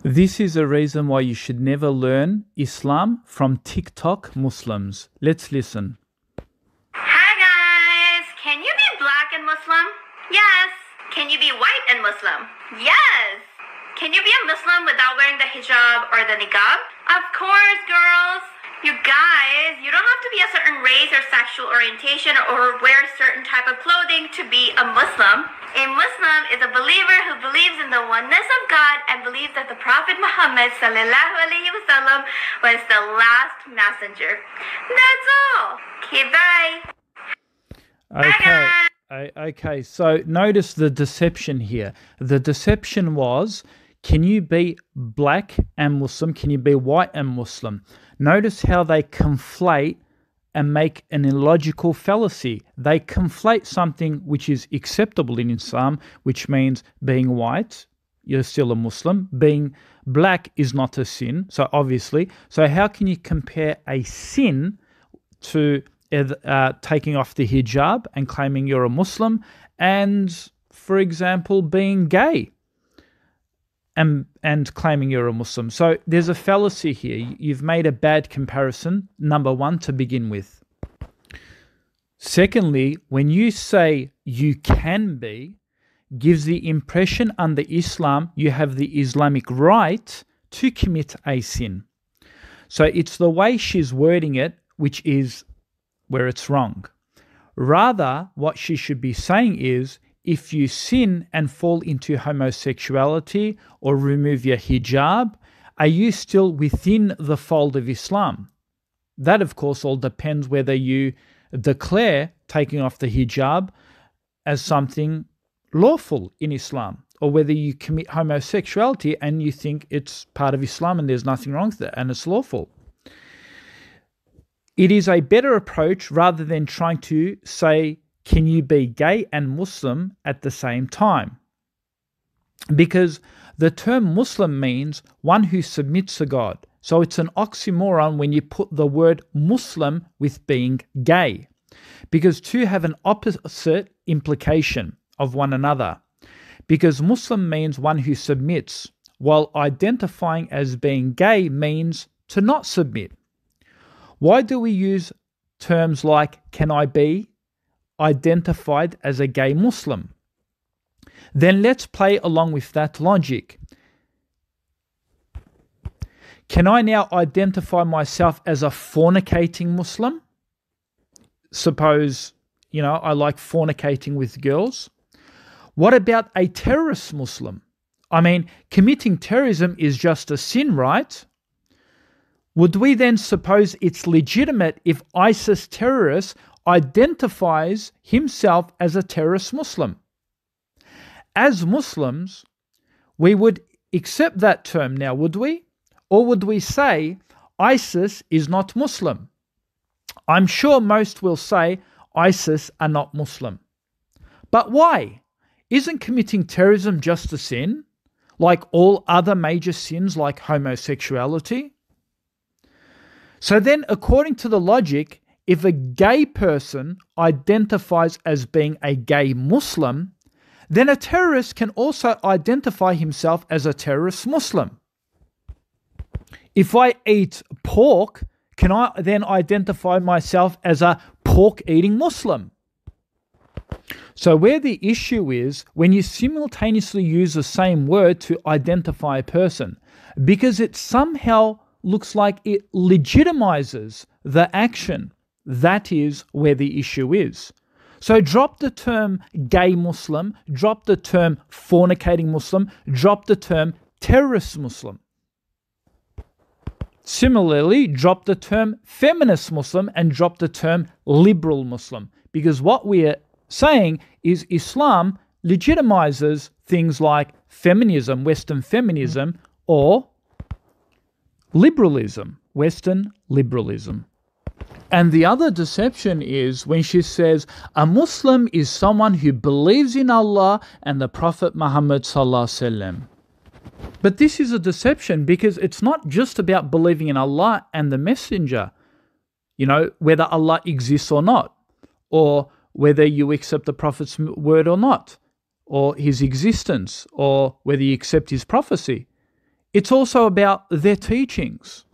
This is a reason why you should never learn Islam from TikTok Muslims. Let's listen. Hi guys! Can you be black and Muslim? Yes. Can you be white and Muslim? Yes. Can you be a Muslim without wearing the hijab or the niqab? Of course, girls. You guys, you don't have to be a certain race or sexual orientation or wear certain type of clothing to be a Muslim. A Muslim is a believer who believes in the oneness of God and believes that the Prophet Muhammad sallallahu alaihi wasallam was the last messenger. That's all. Okay, bye. Okay, so notice the deception here. The deception was, can you be black and Muslim? Can you be white and Muslim? Notice how they conflate and make an illogical fallacy. They conflate something which is acceptable in Islam, which means being white, you're still a Muslim. Being black is not a sin, so obviously. So how can you compare a sin to taking off the hijab and claiming you're a Muslim and, for example, being gay and claiming you're a Muslim? So there's a fallacy here. You've made a bad comparison, number one, to begin with. Secondly, when you say you can be, gives the impression under Islam you have the Islamic right to commit a sin. So it's the way she's wording it which is where it's wrong. Rather, what she should be saying is, if you sin and fall into homosexuality or remove your hijab, are you still within the fold of Islam? That, of course, all depends whether you declare taking off the hijab as something lawful in Islam, or whether you commit homosexuality and you think it's part of Islam and there's nothing wrong with it and it's lawful. It is a better approach rather than trying to say, can you be gay and Muslim at the same time? Because the term Muslim means one who submits to God. So it's an oxymoron when you put the word Muslim with being gay, because two have an opposite implication of one another. Because Muslim means one who submits, while identifying as being gay means to not submit. Why do we use terms like, can I be identified as a gay Muslim? Then let's play along with that logic. Can I now identify myself as a fornicating Muslim? Suppose, I like fornicating with girls. What about a terrorist Muslim? I mean, committing terrorism is just a sin, right? Would we then suppose it's legitimate if ISIS terrorist identifies himself as a terrorist Muslim? As Muslims, we would accept that term now, would we? Or would we say ISIS is not Muslim? I'm sure most will say ISIS are not Muslim. But why? Isn't committing terrorism just a sin, like all other major sins like homosexuality? So then, according to the logic, if a gay person identifies as being a gay Muslim, then a terrorist can also identify himself as a terrorist Muslim. If I eat pork, can I then identify myself as a pork-eating Muslim? So where the issue is, when you simultaneously use the same word to identify a person, because it somehow looks like it legitimizes the action, that is where the issue is. So drop the term gay Muslim, drop the term fornicating Muslim, drop the term terrorist Muslim. Similarly, drop the term feminist Muslim and drop the term liberal Muslim. Because what we are saying is Islam legitimizes things like feminism, Western feminism, or liberalism, Western liberalism. And the other deception is when she says a Muslim is someone who believes in Allah and the Prophet Muhammad sallallahu alaihi wasallam. But this is a deception because it's not just about believing in Allah and the Messenger, whether Allah exists or not, or whether you accept the Prophet's word or not, or his existence, or whether you accept his prophecy. It's also about their teachings.